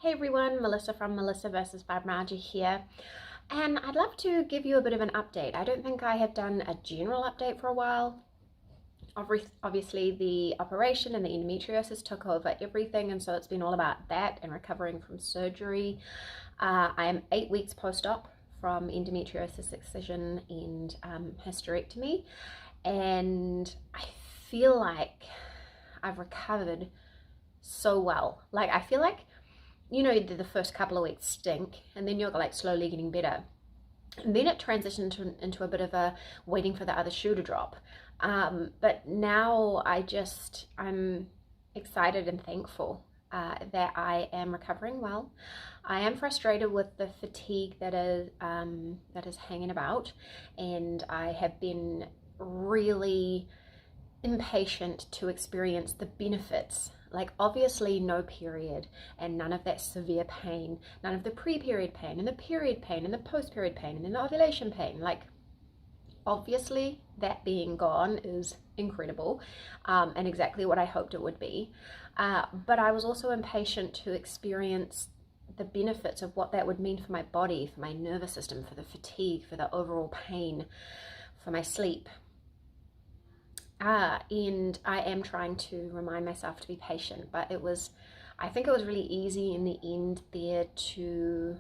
Hey everyone, Melissa from Melissa versus Fibromyalgia here, and I'd love to give you a bit of an update. I don't think I have done a general update for a while. Obviously, the operation and the endometriosis took over everything, and so it's been all about that and recovering from surgery. I am 8 weeks post-op from endometriosis, excision, and hysterectomy, and I feel like I've recovered so well. Like, I feel like the first couple of weeks stink, and then you're like slowly getting better. And then it transitioned into a bit of a waiting for the other shoe to drop. But now I'm excited and thankful that I am recovering well. I am frustrated with the fatigue that is hanging about, and I have been really impatient to experience the benefits. Like, obviously no period and none of that severe pain, none of the pre-period pain and the period pain and the post-period pain and then the ovulation pain. Like, obviously that being gone is incredible, and exactly what I hoped it would be. But I was also impatient to experience the benefits of what that would mean for my body, for my nervous system, for the fatigue, for the overall pain, for my sleep. And I am trying to remind myself to be patient, but I think it was really easy in the end there to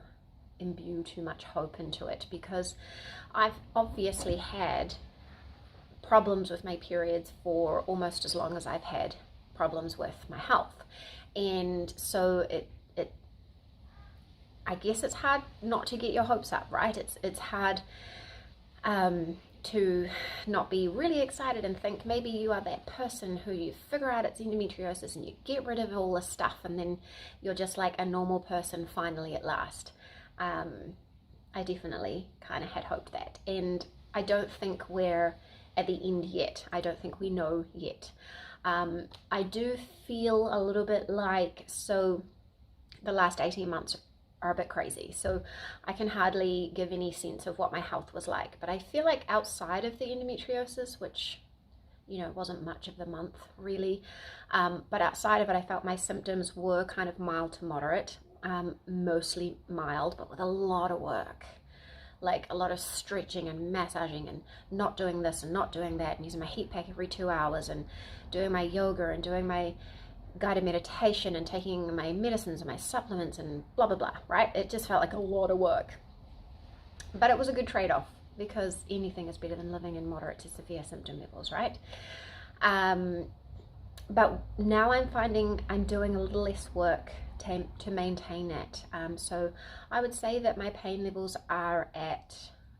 imbue too much hope into it, because I've obviously had problems with my periods for almost as long as I've had problems with my health. And so I guess it's hard not to get your hopes up, right? It's hard to not be really excited and think maybe you are that person who you figure out it's endometriosis and you get rid of all this stuff and then you're just like a normal person finally at last. I definitely kind of had hoped that, and I don't think we're at the end yet. I don't think we know yet. I do feel a little bit like, so the last 18 months are a bit crazy, so I can hardly give any sense of what my health was like. But I feel like outside of the endometriosis, which wasn't much of the month really, but outside of it, I felt my symptoms were kind of mild to moderate, mostly mild, but with a lot of work, like a lot of stretching and massaging and not doing this and not doing that, and using my heat pack every 2 hours and doing my yoga and doing my guided meditation and taking my medicines and my supplements and blah blah blah, right? It just felt like a lot of work, but it was a good trade-off, because anything is better than living in moderate to severe symptom levels, right? But now I'm finding I'm doing a little less work to maintain that. So I would say that my pain levels are at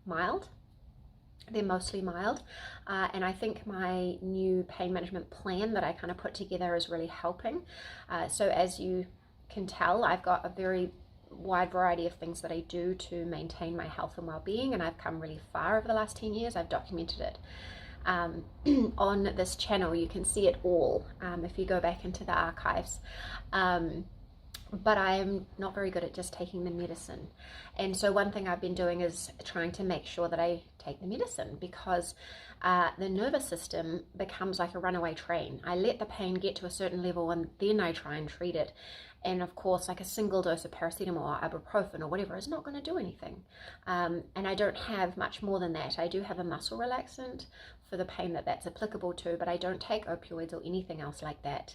mild. They're mostly mild, and I think my new pain management plan that I kind of put together is really helping. So as you can tell, I've got a very wide variety of things that I do to maintain my health and well-being, and I've come really far over the last 10 years. I've documented it on this channel. You can see it all if you go back into the archives. But I am not very good at just taking the medicine. And so one thing I've been doing is trying to make sure that I take the medicine, because the nervous system becomes like a runaway train. I let the pain get to a certain level and then I try and treat it. And of course, like a single dose of paracetamol or ibuprofen or whatever is not going to do anything. And I don't have much more than that. I do have a muscle relaxant for the pain that's applicable to, but I don't take opioids or anything else like that.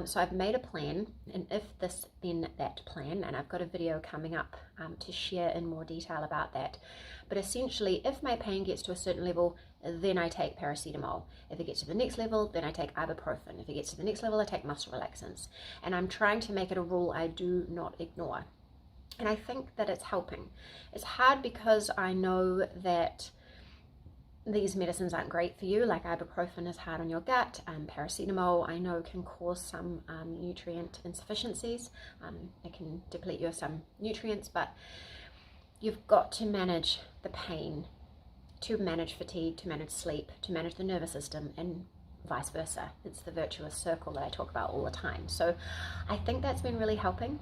So I've made a plan, and if this then that plan, and I've got a video coming up to share in more detail about that. But essentially, if my pain gets to a certain level, then I take paracetamol. If it gets to the next level, then I take ibuprofen. If it gets to the next level, I take muscle relaxants. And I'm trying to make it a rule I do not ignore. And I think that it's helping. It's hard because I know that these medicines aren't great for you. Like ibuprofen is hard on your gut. Paracetamol, I know, can cause some nutrient insufficiencies. It can deplete you of some nutrients, but you've got to manage the pain, to manage fatigue, to manage sleep, to manage the nervous system, and vice versa. It's the virtuous circle that I talk about all the time. So I think that's been really helping,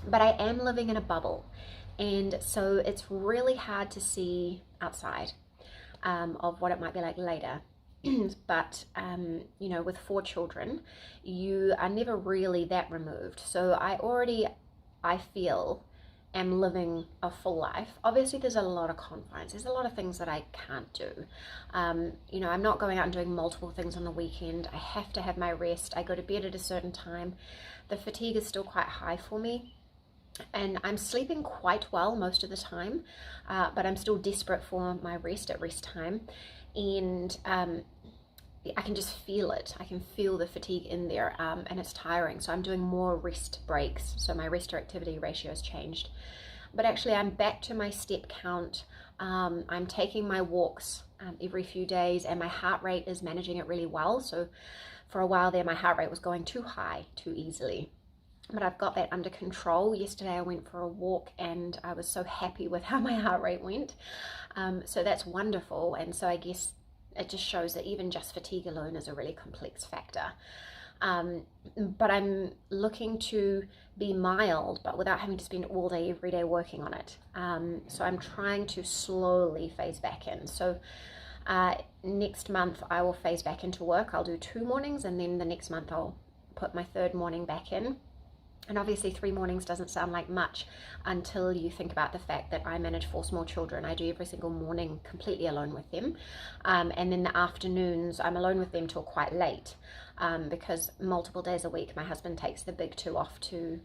but I am living in a bubble, and so it's really hard to see outside of what it might be like later. But with 4 children, you are never really that removed. So I already I feel am living a full life. Obviously there's a lot of confines, there's a lot of things that I can't do. You know, I'm not going out and doing multiple things on the weekend. I have to have my rest. I go to bed at a certain time. The fatigue is still quite high for me, and I'm sleeping quite well most of the time, but I'm still desperate for my rest at rest time. And I can just feel it. I can feel the fatigue in there, and it's tiring. So I'm doing more rest breaks. So my rest to activity ratio has changed. But actually I'm back to my step count. I'm taking my walks every few days, and my heart rate is managing it really well. So for a while there, my heart rate was going too high too easily. But I've got that under control. Yesterday I went for a walk and I was so happy with how my heart rate went. So that's wonderful. And so I guess it just shows that even just fatigue alone is a really complex factor. But I'm looking to be mild, but without having to spend all day, every day working on it. So I'm trying to slowly phase back in. So next month I will phase back into work. I'll do 2 mornings, and then the next month I'll put my 3rd morning back in. And obviously 3 mornings doesn't sound like much until you think about the fact that I manage 4 small children. I do every single morning completely alone with them. And then the afternoons, I'm alone with them till quite late, because multiple days a week, my husband takes the big 2 off to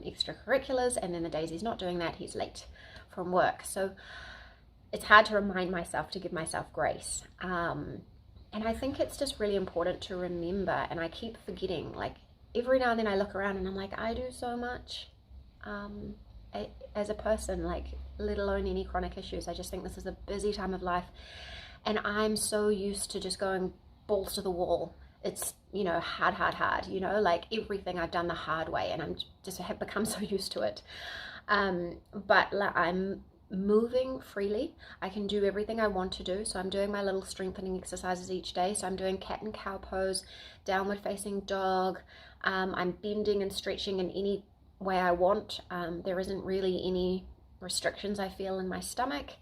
extracurriculars. And then the days he's not doing that, he's late from work. So it's hard to remind myself to give myself grace. And I think it's just really important to remember, and I keep forgetting, like, every now and then I look around and I'm like, I do so much as a person, like, let alone any chronic issues. I just think this is a busy time of life, and I'm so used to just going balls to the wall. It's, you know, hard, you know, like everything I've done the hard way, and have become so used to it. But I'm moving freely. I can do everything I want to do. So I'm doing my little strengthening exercises each day. So I'm doing cat and cow pose, downward facing dog. I'm bending and stretching in any way I want. There isn't really any restrictions I feel in my stomach.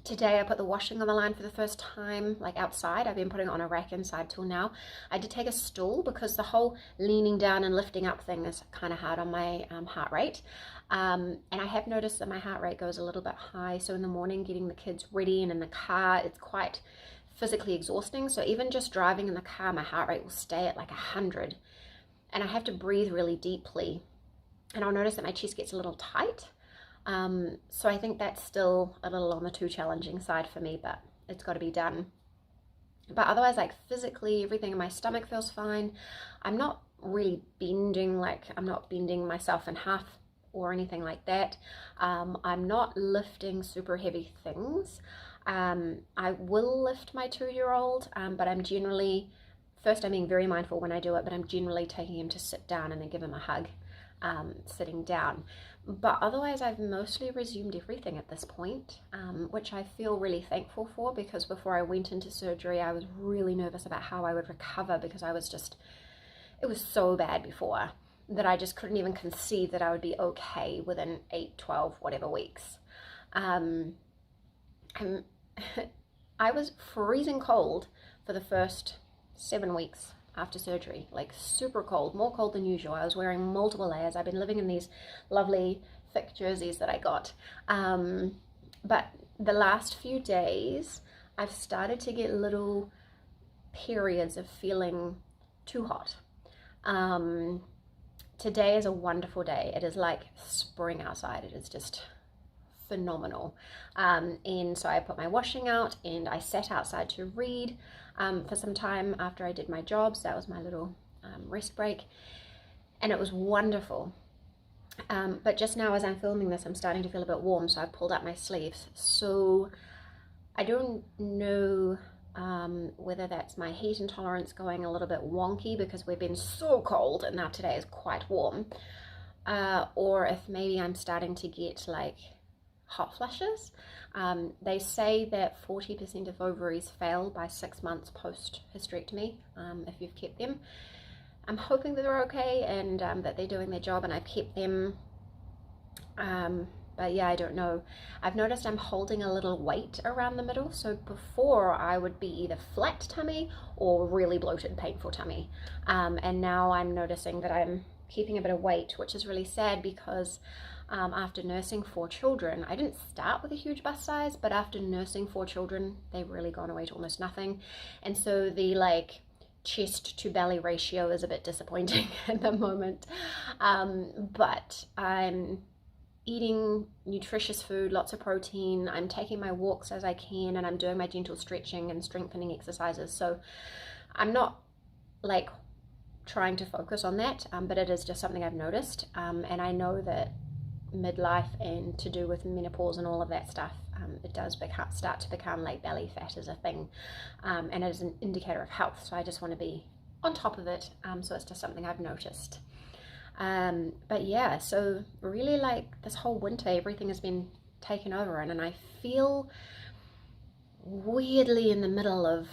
Today I put the washing on the line for the first time, like outside. I've been putting it on a rack inside till now. I did take a stool because the whole leaning down and lifting up thing is kind of hard on my heart rate. And I have noticed that my heart rate goes a little bit high. So in the morning, getting the kids ready and in the car, it's quite physically exhausting. So even just driving in the car, my heart rate will stay at like 100. And I have to breathe really deeply. And I'll notice that my chest gets a little tight. So I think that's still a little on the too challenging side for me, but it's got to be done. But otherwise, like physically, everything in my stomach feels fine. I'm not really bending, like I'm not bending myself in half or anything like that. I'm not lifting super heavy things. I will lift my 2-year-old, but I'm generally, first I'm being very mindful when I do it, but I'm generally taking him to sit down and then give him a hug, sitting down. But otherwise, I've mostly resumed everything at this point, which I feel really thankful for, because before I went into surgery, I was really nervous about how I would recover, because it was so bad before that I just couldn't even conceive that I would be okay within 8, 12, whatever weeks. I was freezing cold for the first 7 weeks after surgery, like super cold, more cold than usual. I was wearing multiple layers. I've been living in these lovely thick jerseys that I got. But the last few days, I've started to get little periods of feeling too hot. Today is a wonderful day. It is like spring outside. It is just phenomenal. And so I put my washing out and I sat outside to read for some time after I did my jobs. That was my little rest break, and it was wonderful. But just now as I'm filming this, I'm starting to feel a bit warm, so I pulled up my sleeves. So I don't know whether that's my heat intolerance going a little bit wonky because we've been so cold and now today is quite warm, or if maybe I'm starting to get like hot flushes. They say that 40% of ovaries fail by 6 months post hysterectomy if you've kept them. I'm hoping that they're okay and that they're doing their job and I've kept them. But yeah, I don't know. I've noticed I'm holding a little weight around the middle. So before I would be either flat tummy or really bloated, painful tummy. And now I'm noticing that I'm keeping a bit of weight, which is really sad because after nursing 4 children, I didn't start with a huge bust size, but after nursing 4 children, they've really gone away to almost nothing. And so the like chest to belly ratio is a bit disappointing at the moment. But I'm eating nutritious food, lots of protein. I'm taking my walks as I can, and I'm doing my gentle stretching and strengthening exercises. So I'm not like trying to focus on that, but it is just something I've noticed. And I know that midlife and to do with menopause and all of that stuff, it does start to become like belly fat is a thing, and it is an indicator of health. So I just want to be on top of it. So it's just something I've noticed. But yeah, so really like this whole winter, everything has been taken over, and I feel weirdly in the middle of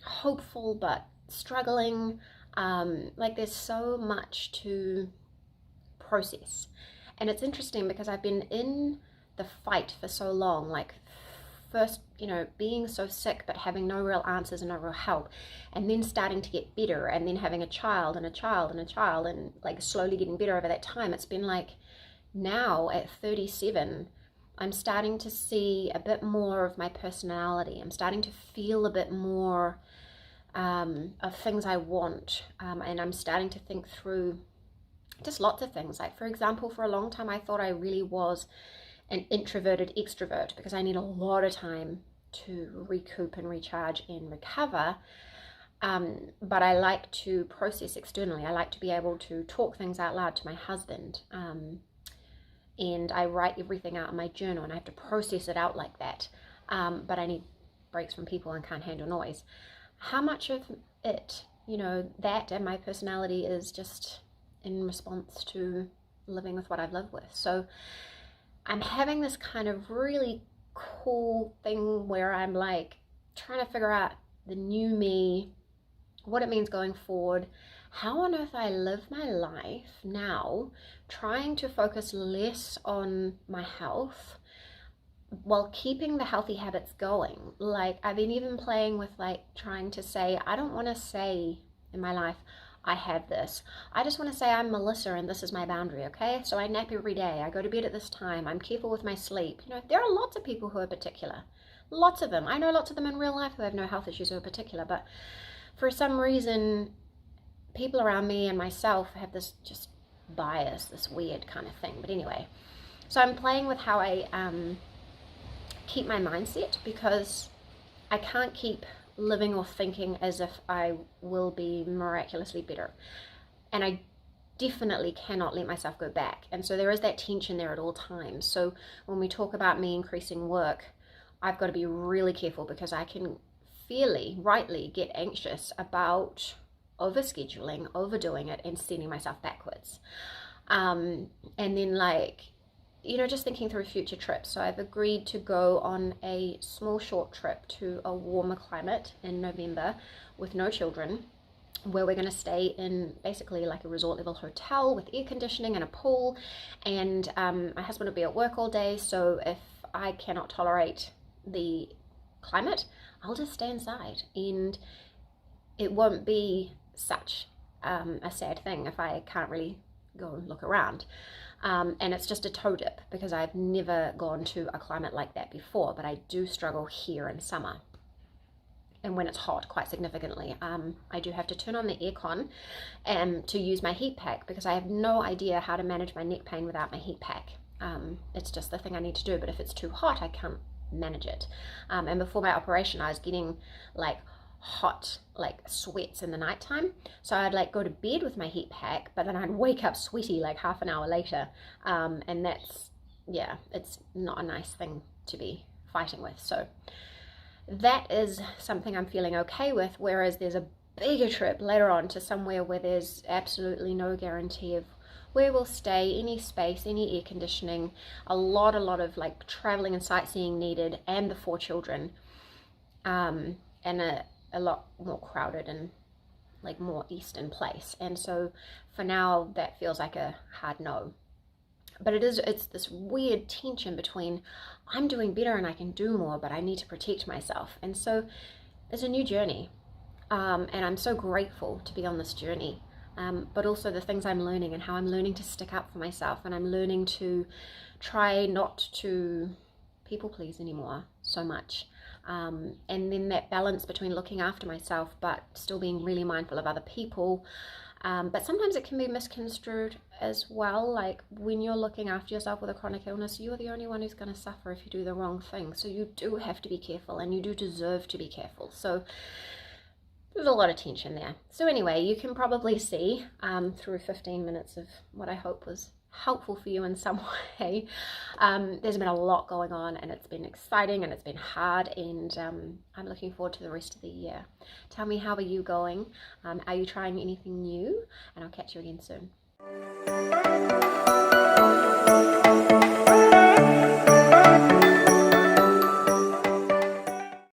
hopeful but struggling. Like there's so much to process. And it's interesting because I've been in the fight for so long, like first, being so sick but having no real answers and no real help, and then starting to get better, and then having a child and a child and a child, and like slowly getting better over that time. It's been like now at 37, I'm starting to see a bit more of my personality. I'm starting to feel a bit more of things I want, and I'm starting to think through just lots of things. Like, for example, for a long time I thought I really was an introverted extrovert because I need a lot of time to recoup and recharge and recover, but I like to process externally. I like to be able to talk things out loud to my husband, and I write everything out in my journal, and I have to process it out like that, but I need breaks from people and can't handle noise. How much of it, that and my personality is just in response to living with what I've lived with? So I'm having this kind of really cool thing where I'm like trying to figure out the new me, what it means going forward, how on earth I live my life now, trying to focus less on my health while keeping the healthy habits going. Like I've been even playing with like trying to say, I don't want to say in my life, I have this. I just want to say I'm Melissa and this is my boundary, okay? So I nap every day. I go to bed at this time. I'm careful with my sleep. There are lots of people who are particular. Lots of them. I know lots of them in real life who have no health issues who are particular, but for some reason, people around me and myself have this just bias, this weird kind of thing. But anyway, so I'm playing with how I keep my mindset, because I can't keep living or thinking as if I will be miraculously better, and I definitely cannot let myself go back. And so there is that tension there at all times. So when we talk about me increasing work, I've got to be really careful, because I can fairly rightly get anxious about overscheduling, overdoing it, and sending myself backwards, and then like just thinking through future trips. So I've agreed to go on a small short trip to a warmer climate in November with no children, where we're going to stay in basically like a resort level hotel with air conditioning and a pool, and my husband will be at work all day, so if I cannot tolerate the climate, I'll just stay inside, and it won't be such a sad thing if I can't really go and look around. And it's just a toe dip, because I've never gone to a climate like that before, but I do struggle here in summer, and when it's hot, quite significantly. I do have to turn on the aircon to use my heat pack, because I have no idea how to manage my neck pain without my heat pack. It's just the thing I need to do, but if it's too hot, I can't manage it. And before my operation, I was getting like hot like sweats in the nighttime, so I'd like go to bed with my heat pack, but then I'd wake up sweaty like half an hour later, and that's, it's not a nice thing to be fighting with. So that is something I'm feeling okay with, whereas there's a bigger trip later on to somewhere where there's absolutely no guarantee of where we'll stay, any space, any air conditioning, a lot of like traveling and sightseeing needed, and the 4 children, and a lot more crowded and like more Eastern place. And so for now, that feels like a hard no. But it's this weird tension between I'm doing better and I can do more, but I need to protect myself. And so it's a new journey, and I'm so grateful to be on this journey. but also the things I'm learning and how I'm learning to stick up for myself, and I'm learning to try not to people please anymore so much. And then that balance between looking after myself but still being really mindful of other people. But sometimes it can be misconstrued as well. Like when you're looking after yourself with a chronic illness, you're the only one who's going to suffer if you do the wrong thing. So you do have to be careful, and you do deserve to be careful. So there's a lot of tension there. So anyway, you can probably see through 15 minutes of what I hope was helpful for you in some way. There's been a lot going on, and it's been exciting, and it's been hard, and I'm looking forward to the rest of the year. Tell me, how are you going? Are you trying anything new? And I'll catch you again soon.